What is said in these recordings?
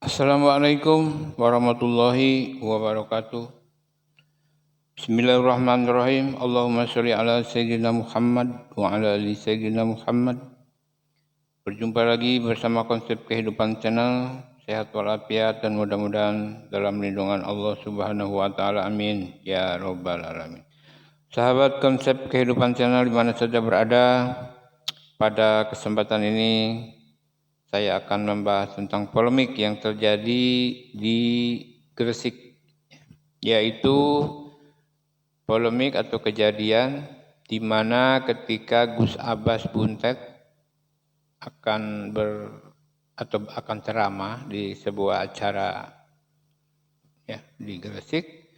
Assalamualaikum warahmatullahi wabarakatuh. Bismillahirrahmanirrahim. Allahumma sholli ala sayyidina Muhammad wa ala ali sayyidina Muhammad. Berjumpa lagi bersama konsep kehidupan channel. Sehat walafiat dan mudah-mudahan dalam lindungan Allah Subhanahu wa taala. Amin ya rabbal alamin. Sahabat konsep kehidupan channel di mana saja berada, pada kesempatan ini saya akan membahas tentang polemik yang terjadi di Gresik, yaitu polemik atau kejadian di mana ketika Gus Abbas Buntet akan ceramah di sebuah acara di Gresik,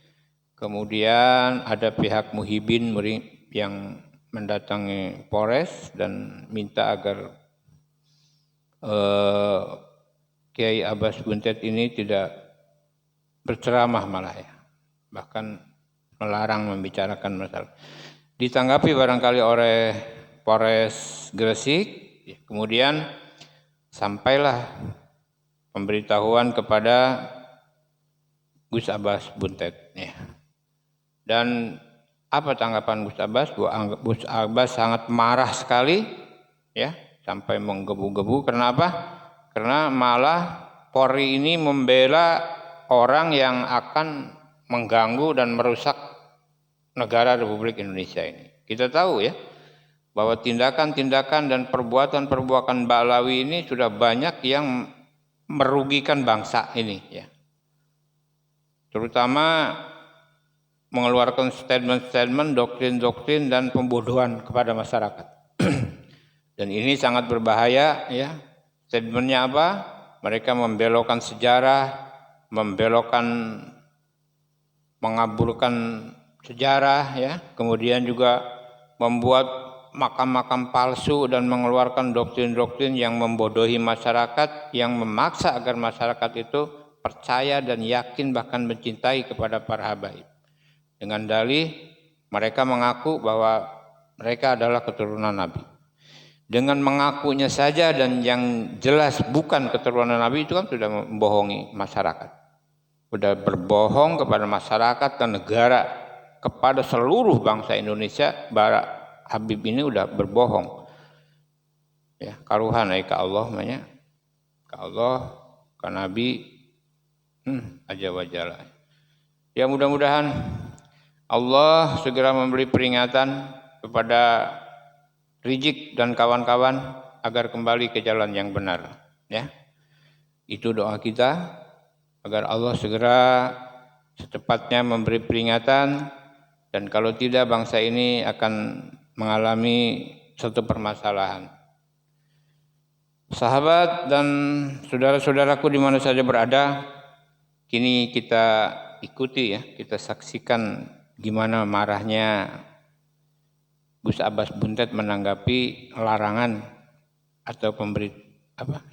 kemudian ada pihak Muhyiddin yang mendatangi Polres dan minta agar Kiai Abbas Buntet ini tidak berceramah malah bahkan melarang membicarakan masalah. Ditanggapi barangkali oleh Polres Gresik, kemudian sampailah pemberitahuan kepada Gus Abbas Buntet. Dan apa tanggapan Gus Abbas? Gus Abbas sangat marah sekali, sampai menggebu-gebu. Kenapa? Karena malah Polri ini membela orang yang akan mengganggu dan merusak negara Republik Indonesia ini. Kita tahu bahwa tindakan-tindakan dan perbuatan-perbuatan Ba'alawi ini sudah banyak yang merugikan bangsa ini, terutama mengeluarkan statement-statement, doktrin-doktrin dan pembodohan kepada masyarakat. Dan ini sangat berbahaya, Statementnya apa? Mereka membelokkan sejarah, mengaburkan sejarah, Kemudian juga membuat makam-makam palsu dan mengeluarkan doktrin-doktrin yang membodohi masyarakat, yang memaksa agar masyarakat itu percaya dan yakin bahkan mencintai kepada para habaib. Dengan dalih mereka mengaku bahwa mereka adalah keturunan Nabi. Dengan mengakunya saja dan yang jelas bukan keturunan Nabi itu kan sudah membohongi masyarakat. Sudah berbohong kepada masyarakat dan negara, kepada seluruh bangsa Indonesia. Bara Habib ini sudah berbohong. Karuhan ka Allah namanya. Ka Allah, ka Nabi, aja wajalah. Ya mudah-mudahan Allah segera memberi peringatan kepada Rizik dan kawan-kawan agar kembali ke jalan yang benar. Itu doa kita agar Allah segera secepatnya memberi peringatan, dan kalau tidak bangsa ini akan mengalami suatu permasalahan. Sahabat dan saudara-saudaraku di mana saja berada, kini kita ikuti kita saksikan gimana marahnya Gus Abbas Buntet menanggapi larangan atau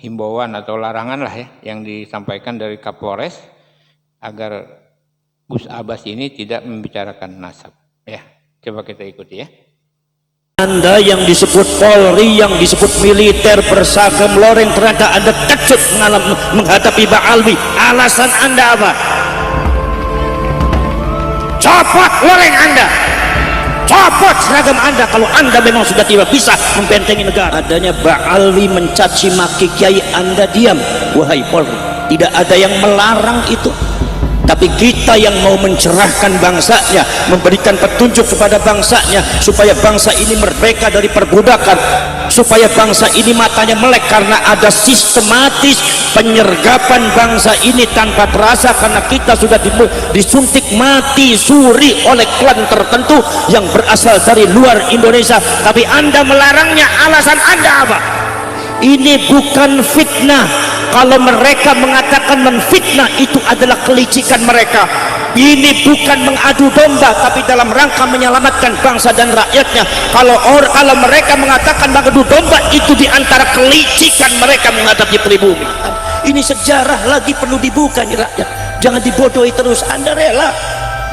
himbauan atau larangan yang disampaikan dari Kapolres agar Gus Abbas ini tidak membicarakan nasab. Coba kita ikuti Anda yang disebut Polri, yang disebut militer berseragam loreng, ternyata Anda kecut menghadapi Ba'alawi. Alasan Anda apa? Copot loreng Anda, copot seragam Anda kalau Anda memang sudah tidak bisa membentengi negara. Adanya Ba'alawi mencaci maki kiai, Anda diam. Wahai Polri, tidak ada yang melarang itu, tapi kita yang mau mencerahkan bangsanya, memberikan petunjuk kepada bangsanya supaya bangsa ini merdeka dari perbudakan, supaya bangsa ini matanya melek karena ada sistematis penyergapan bangsa ini tanpa terasa, karena kita sudah disuntik mati suri oleh klan tertentu yang berasal dari luar Indonesia. Tapi Anda melarangnya, alasan Anda apa? Ini bukan fitnah. Kalau mereka mengatakan menfitnah, itu adalah kelicikan mereka. Ini bukan mengadu domba, tapi dalam rangka menyelamatkan bangsa dan rakyatnya. Kalau mereka mengatakan mengadu domba, itu diantara kelicikan mereka menghadapi pribumi. Ini sejarah lagi perlu dibuka nih rakyat. Jangan dibodohi terus. Anda rela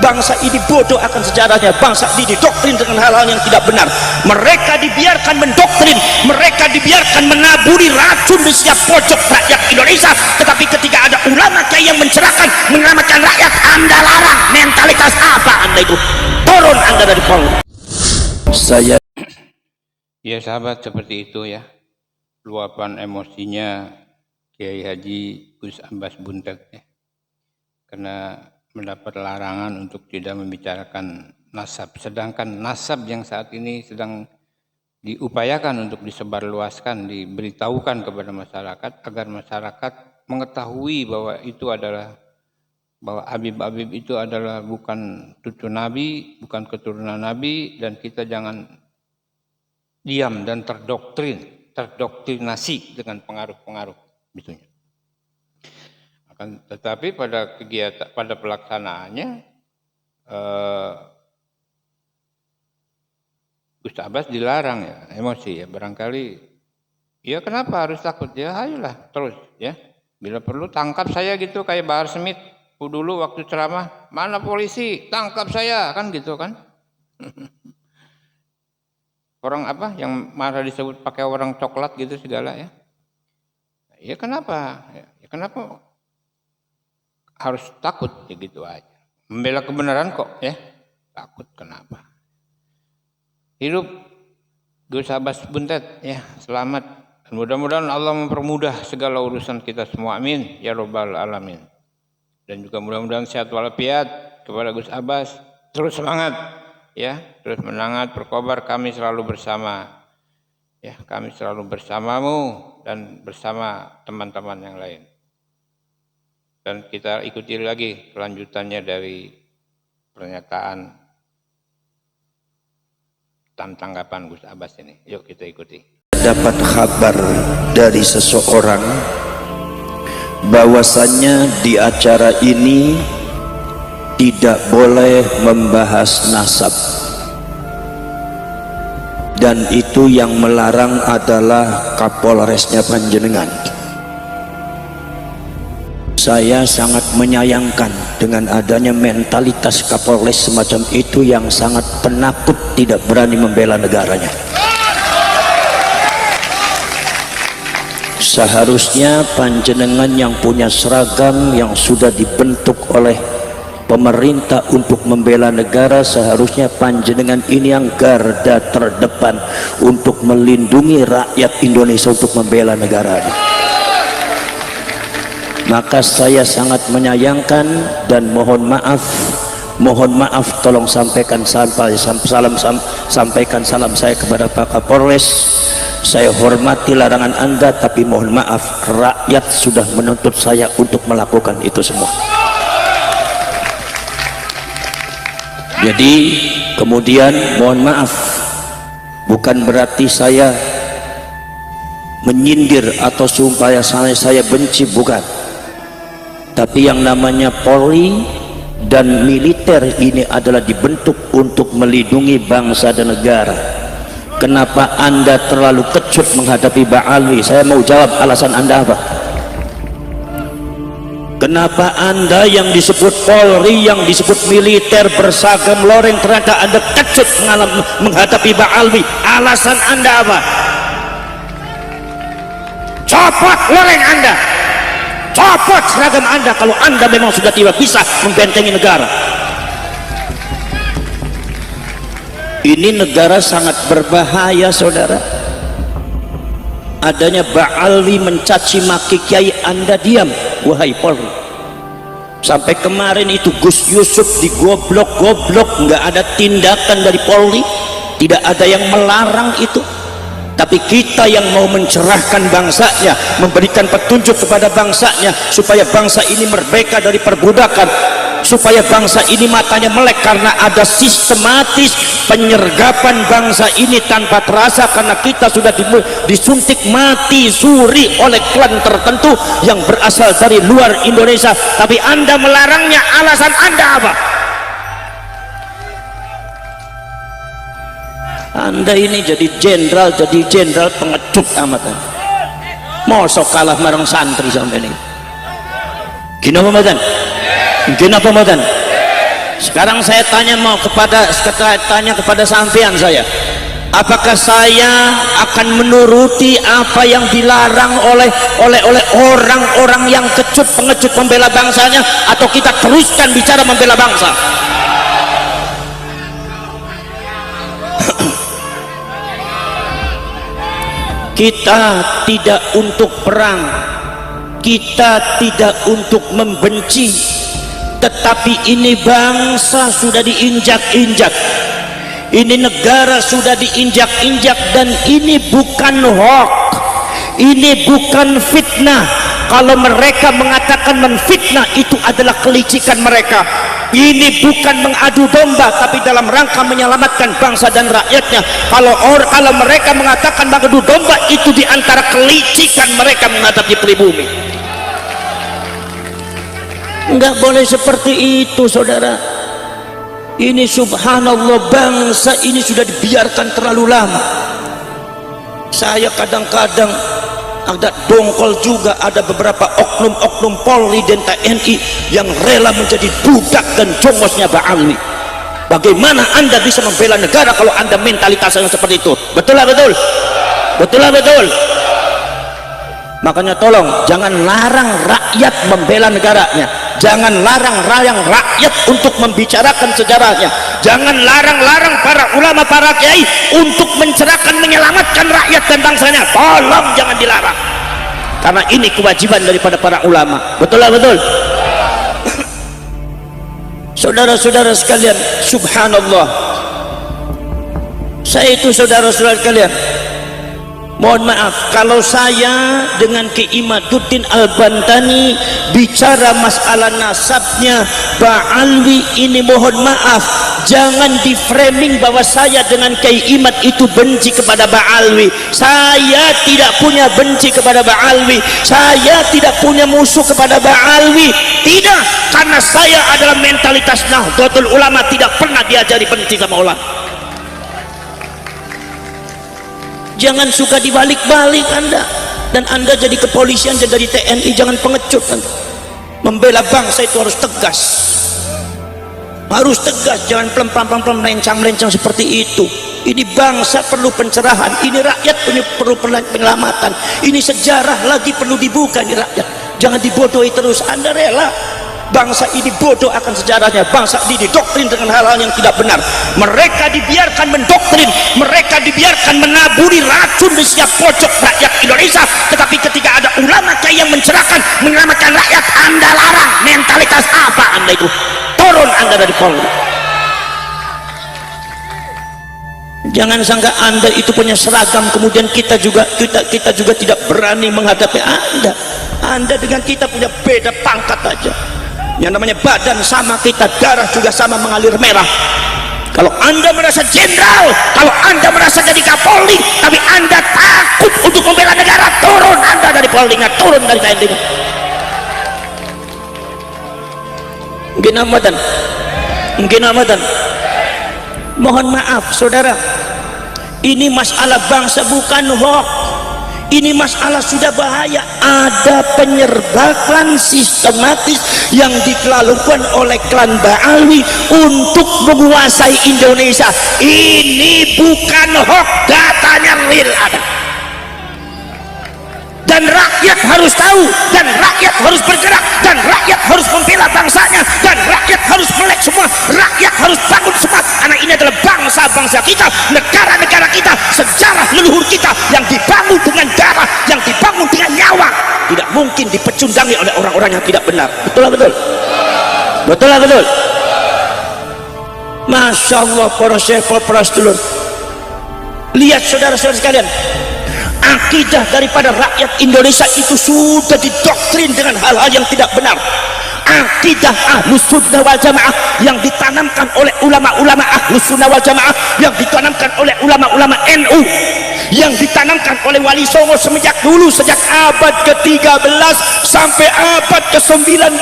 Bangsa ini bodoh akan sejarahnya, bangsa ini didoktrin dengan hal-hal yang tidak benar. Mereka dibiarkan mendoktrin, mereka dibiarkan menaburi racun di setiap pojok rakyat Indonesia. Tetapi ketika ada ulama kiai yang mencerahkan, menyelamatkan rakyat, Anda larang. Mentalitas apa Anda itu? Turun Anda dari Polri. Saya Ya sahabat, seperti itu ya luapan emosinya Kiai Haji Gus Abbas Buntet ya. Karena mendapat larangan untuk tidak membicarakan nasab, sedangkan nasab yang saat ini sedang diupayakan untuk disebarluaskan, diberitahukan kepada masyarakat agar masyarakat mengetahui bahwa itu adalah, bahwa Habib-Habib itu adalah bukan cucu Nabi, bukan keturunan Nabi, dan kita jangan diam dan terdoktrinasi dengan pengaruh-pengaruh itunya. Tetapi pada kegiatan, pada pelaksanaannya Gus Abbas dilarang ya, emosi ya, barangkali ya kenapa harus takut ya, ayolah terus ya, bila perlu tangkap saya gitu kayak Bahar Smith dulu waktu ceramah, mana polisi tangkap saya kan gitu kan. Orang apa yang marah disebut pakai orang coklat gitu segala ya. Ya kenapa? Ya kenapa harus takut ya gitu aja. Membela kebenaran kok ya. Takut kenapa? Hidup Gus Abbas Buntet ya, selamat. Dan mudah-mudahan Allah mempermudah segala urusan kita semua. Amin ya rabbal alamin. Dan juga mudah-mudahan sehat walafiat kepada Gus Abbas. Terus semangat ya, terus menangat berkobar, kami selalu bersama. Ya, kami selalu bersamamu dan bersama teman-teman yang lain. Dan kita ikuti lagi kelanjutannya dari pernyataan tanggapan Gus Abbas ini. Yuk kita ikuti. Dapat kabar dari seseorang bahwasannya di acara ini tidak boleh membahas nasab, dan itu yang melarang adalah Kapolresnya Panjenengan. Saya sangat menyayangkan dengan adanya mentalitas Kapolres semacam itu yang sangat penakut, tidak berani membela negaranya. Seharusnya Panjenengan yang punya seragam yang sudah dibentuk oleh pemerintah untuk membela negara, seharusnya Panjenengan ini yang garda terdepan untuk melindungi rakyat Indonesia, untuk membela negaranya. Maka saya sangat menyayangkan dan mohon maaf, tolong sampaikan sampaikan salam saya kepada Pak Kapolres. Saya hormati larangan Anda, tapi mohon maaf, rakyat sudah menuntut saya untuk melakukan itu semua. Jadi kemudian mohon maaf, bukan berarti saya menyindir atau supaya saya benci, bukan. Tapi yang namanya Polri dan militer ini adalah dibentuk untuk melindungi bangsa dan negara. Kenapa Anda terlalu kecut menghadapi Ba'alwi? Saya mau jawab alasan Anda apa? Kenapa Anda yang disebut Polri, yang disebut militer berseragam loreng, ternyata Anda kecut menghadapi Ba'alwi? Alasan Anda apa? Copot loreng Anda, copot seragam Anda kalau Anda memang sudah tidak bisa membentengi negara. Ini negara sangat berbahaya, saudara. Adanya Ba'alwi mencaci maki kiai, Anda diam, wahai Polri. Sampai kemarin itu Gus Yusuf digoblok-goblok, nggak ada tindakan dari Polri, tidak ada yang melarang itu. Tapi kita yang mau mencerahkan bangsanya, memberikan petunjuk kepada bangsanya supaya bangsa ini merdeka dari perbudakan, supaya bangsa ini matanya melek karena ada sistematis penyergapan bangsa ini tanpa terasa, karena kita sudah disuntik mati suri oleh klan tertentu yang berasal dari luar Indonesia. Tapi Anda melarangnya, alasan Anda apa? Anda ini jadi jenderal pengecut amat. Mosok kalah marang santri sampai ini. Gina pemadan. Sekarang saya tanya kepada sampean saya, apakah saya akan menuruti apa yang dilarang oleh orang-orang yang pengecut membela bangsanya, atau kita teruskan bicara membela bangsa? Kita tidak untuk perang, kita tidak untuk membenci, tetapi ini bangsa sudah diinjak-injak, ini negara sudah diinjak-injak, dan ini bukan hoax, ini bukan fitnah. Kalau mereka mengatakan menfitnah, itu adalah kelicikan mereka. Ini bukan mengadu domba, tapi dalam rangka menyelamatkan bangsa dan rakyatnya. Kalau mereka mengatakan mengadu domba, itu diantara kelicikan mereka menghadapi pribumi. Enggak boleh seperti itu, saudara. Ini subhanallah, bangsa ini sudah dibiarkan terlalu lama. Saya kadang-kadang ada dongkol juga, ada beberapa oknum-oknum Polri dan TNI yang rela menjadi budak dan jongosnya Ba'alwi. Bagaimana Anda bisa membela negara kalau Anda mentalitasnya seperti itu? Betul lah, betul? Betul lah, betul? Makanya tolong jangan larang rakyat membela negaranya, jangan larang rakyat untuk membicarakan sejarahnya, jangan larang para ulama, para kiai untuk mencerahkan, menyelamatkan rakyat dan bangsanya. Tolong jangan dilarang, karena ini kewajiban daripada para ulama. Betul lah, betul? Saudara-saudara sekalian, subhanallah, saya itu saudara-saudara sekalian, mohon maaf kalau saya dengan Ki Imaduddin Al-Bantani bicara masalah nasabnya Ba'alwi ini, mohon maaf, jangan di framing bahwa saya dengan Kiai Imad itu benci kepada Ba'alwi. Saya tidak punya benci kepada Ba'alwi, saya tidak punya musuh kepada Ba'alwi, tidak, karena saya adalah mentalitas Nahdlatul Ulama, tidak pernah diajari benci sama ulama. Jangan suka dibalik-balik Anda, dan Anda jadi kepolisian, jadi TNI, jangan pengecut Anda. Membela bangsa itu harus tegas, jangan pelem-pelem melencang-melencang seperti itu. Ini bangsa perlu pencerahan, ini rakyat perlu penyelamatan, ini sejarah lagi perlu dibuka, ini rakyat jangan dibodohi terus. Anda rela bangsa ini bodoh akan sejarahnya, bangsa ini didoktrin dengan hal-hal yang tidak benar, mereka dibiarkan mendoktrin, mereka dibiarkan menaburi racun di setiap pojok rakyat Indonesia. Tetapi ketika ada ulama kiai yang mencerahkan, menyelamatkan rakyat, Anda larang. Mentalitas apa Anda itu? Turun Anda dari Polri. Jangan sangka Anda itu punya seragam, kemudian kita juga tidak berani menghadapi Anda. Anda dengan kita punya beda pangkat aja. Yang namanya badan sama kita, darah juga sama mengalir merah. Kalau Anda merasa jenderal, kalau Anda merasa jadi Kapolri, tapi Anda takut untuk membela negara, turun Anda dari Polri, turun dari TNI. Mungkin Ramadan. Mohon maaf saudara, ini masalah bangsa bukan hoax, ini masalah sudah bahaya. Ada penyerbakan sistematis yang dilakukan oleh klan Ba'alwi untuk menguasai Indonesia. Ini bukan hoax, datanya real ada. Dan rakyat harus tahu, dan rakyat harus bergerak, dan rakyat harus membela bangsanya, dan rakyat harus melek semua, rakyat harus bangun semua, karena ini adalah bangsa-bangsa kita, negara-negara kita, sejarah leluhur kita yang dibangun dengan darah, yang dibangun dengan nyawa, tidak mungkin dipecundangi oleh orang-orang yang tidak benar. Betul lah, betul? Betul lah, betul? Masya Allah, para syekh, para sedulur, lihat saudara-saudara sekalian, akidah daripada rakyat Indonesia itu sudah didoktrin dengan hal-hal yang tidak benar. Akidah Ahlus Sunnah wal Jamaah yang ditanamkan oleh ulama-ulama Ahlus Sunnah wal Jamaah, yang ditanamkan oleh ulama-ulama NU, yang ditanamkan oleh Wali Songo sejak dulu, sejak abad ke-13 sampai abad ke-19,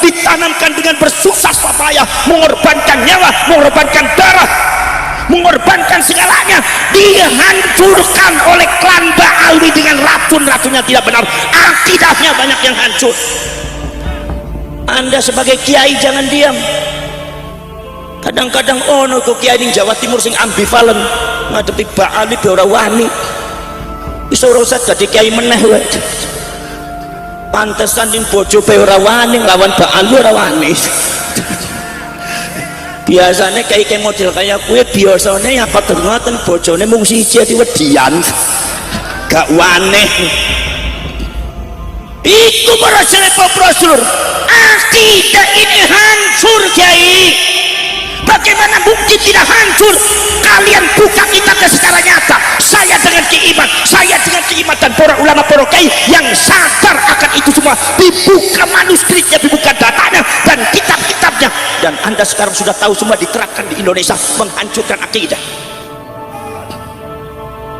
ditanamkan dengan bersusah payah, mengorbankan nyawa, mengorbankan darah, mengorbankan segalanya, dihancurkan oleh klan Ba'alwi dengan racun-racunnya tidak benar. Akidahnya banyak yang hancur. Anda sebagai kiai jangan diam. Kadang-kadang ono kok kiai ning Jawa Timur sing ambivalen ngadepi Mbak Ali be ora wani. Wis ora usah dadi kiai meneh wae. Pantesan ning bojo be ora wani lawan Mbak Ali ora wani. Biasanya kayak model kayak kue biasanya apa ngoten bojone mung siji diwedian gak waneh. Itu brosur akidah ini hancur Kiai. Bagaimana mungkin tidak hancur? Kalian buka kitabnya secara nyata. Saya dengan keiman dan para ulama para kiai yang sadar akan itu semua, dibuka manuskripnya, dibuka datanya dan kitab-kitabnya, dan Anda sekarang sudah tahu semua diterapkan di Indonesia menghancurkan akidah.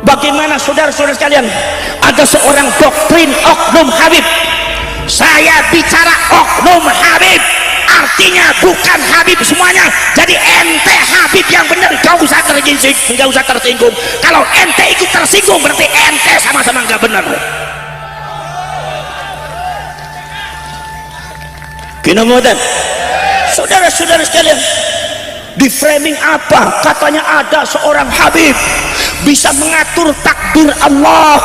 Bagaimana saudara-saudara sekalian, ada seorang doktrin oknum Habib. Saya bicara oknum Habib, artinya bukan Habib semuanya. Jadi ente Habib yang benar, gak usah tersinggung. Kalau ente ikut tersinggung berarti ente sama-sama gak benar. Gini modern, saudara-saudara sekalian, di framing apa? Katanya ada seorang Habib bisa mengatur takdir Allah.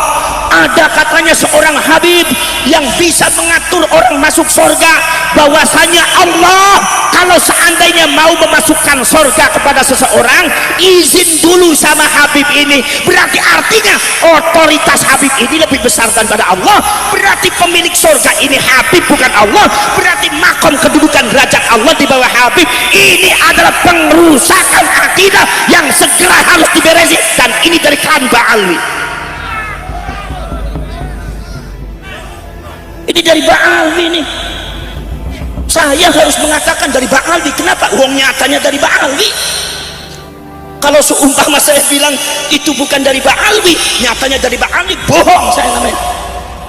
Ada katanya seorang Habib yang bisa mengatur orang masuk surga. Bahwasanya Allah kalau seandainya mau memasukkan surga kepada seseorang, izin dulu sama Habib ini. Berarti artinya otoritas Habib ini lebih besar daripada Allah. Berarti pemilik surga ini Habib bukan Allah. Berarti makom kedudukan derajat Allah di bawah Habib. Ini adalah pengrusakan akidah yang segera harus diberesi, dan ini dari klan Ba'alwi. Ini dari Ba'alwi nih. Saya harus mengatakan dari Ba'alwi. Kenapa? Uang nyatanya dari Ba'alwi. Kalau seumpama saya bilang itu bukan dari Ba'alwi, nyatanya dari Ba'alwi, bohong saya namanya.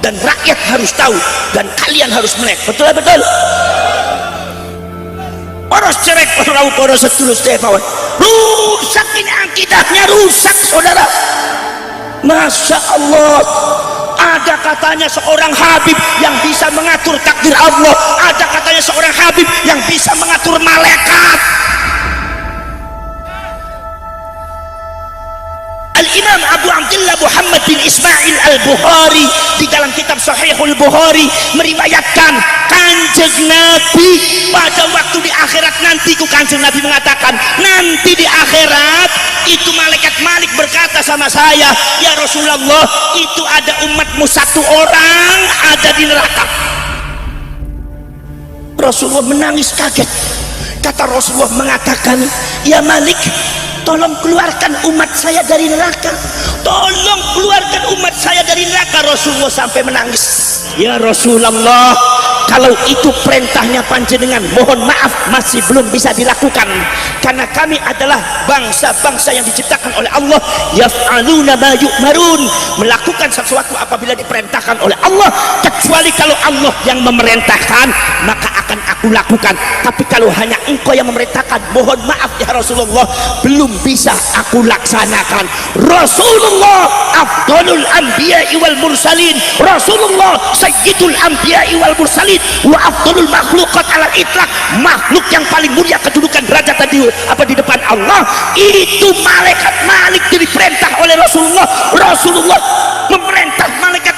Dan rakyat harus tahu, dan kalian harus melek. Betul betul. Poros cerek poros setulus tepawan. Rusak ini akidahnya, rusak saudara. Masya Allah. Ada katanya seorang Habib yang bisa mengatur takdir Allah. Ada katanya seorang Habib yang bisa mengatur malaikat. Al-Imam Abu Abdullah Muhammad bin Ismail Al-Bukhari di dalam kitab Sahihul Bukhari meriwayatkan Kanjeng Nabi pada waktu di akhirat nanti, Kanjeng Nabi mengatakan nanti di akhirat itu malaikat Malik berkata sama saya, ya Rasulullah, itu ada umatmu satu orang ada di neraka. Rasulullah menangis kaget. Kata Rasulullah mengatakan, ya Malik, tolong keluarkan umat saya dari neraka. Tolong keluarkan umat saya dari neraka. Rasulullah sampai menangis. Ya Rasulullah, kalau itu perintahnya panjenengan, mohon maaf masih belum bisa dilakukan, karena kami adalah bangsa-bangsa yang diciptakan oleh Allah, yaf'aluna ma yu'marun, melakukan sesuatu apabila diperintahkan oleh Allah, kecuali kalau Allah yang memerintahkan maka akan aku lakukan. Tapi kalau hanya engkau yang memerintahkan, mohon maaf ya Rasulullah, belum bisa aku laksanakan. Rasulullah afdalul anbiya'i wal mursalin, Rasulullah sayyidul anbiya'i wal mursalin, wa afdalul makhluqat ala itlaq, makhluk yang paling mulia kedudukan derajat tadi apa di depan Allah. Itu malaikat Malik diperintah oleh Rasulullah. Rasulullah memerintah malaikat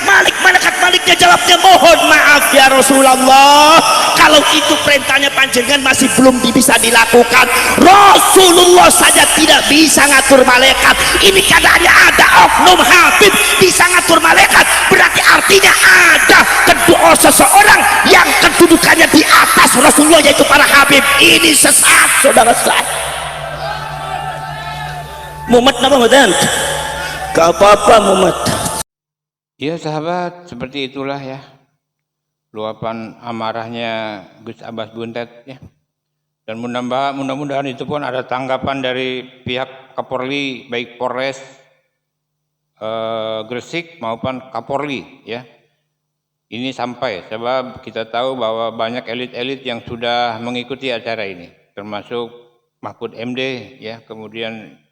Maliknya jawabnya, mohon maaf ya Rasulullah, kalau itu perintahnya panjenengan masih belum bisa dilakukan. Rasulullah saja tidak bisa ngatur malaikat, ini keadaannya ada oknum Habib bisa ngatur malaikat, berarti artinya ada kedua seseorang yang kedudukannya di atas Rasulullah, yaitu para Habib. Ini sesat saudara-saudara. Muhammad nama Muhammad, gak apa-apa Muhammad. Ya sahabat, seperti itulah ya luapan amarahnya Gus Abbas Buntet ya. Dan mudah-mudahan itu pun ada tanggapan dari pihak Kapolri, baik Polres Gresik maupun Kapolri ya. Ini sampai, sebab kita tahu bahwa banyak elit-elit yang sudah mengikuti acara ini, termasuk Mahfud MD ya, kemudian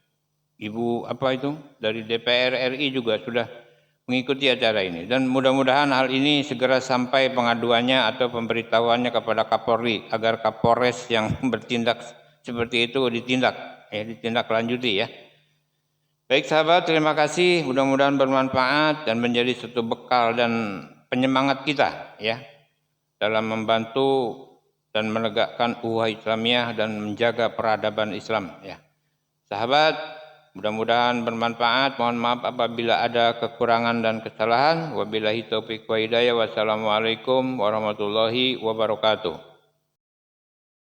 Ibu apa itu dari DPR RI juga sudah mengikuti acara ini, dan mudah-mudahan hal ini segera sampai pengaduannya atau pemberitahuannya kepada Kapolri agar Kapolres yang bertindak seperti itu ditindaklanjuti ya. Baik sahabat, terima kasih. Mudah-mudahan bermanfaat dan menjadi suatu bekal dan penyemangat kita ya dalam membantu dan menegakkan ukhuwah Islamiyah dan menjaga peradaban Islam ya. Sahabat, mudah-mudahan bermanfaat. Mohon maaf apabila ada kekurangan dan kesalahan. Wabillahi taufiq wa hidayah. Wassalamualaikum warahmatullahi wabarakatuh.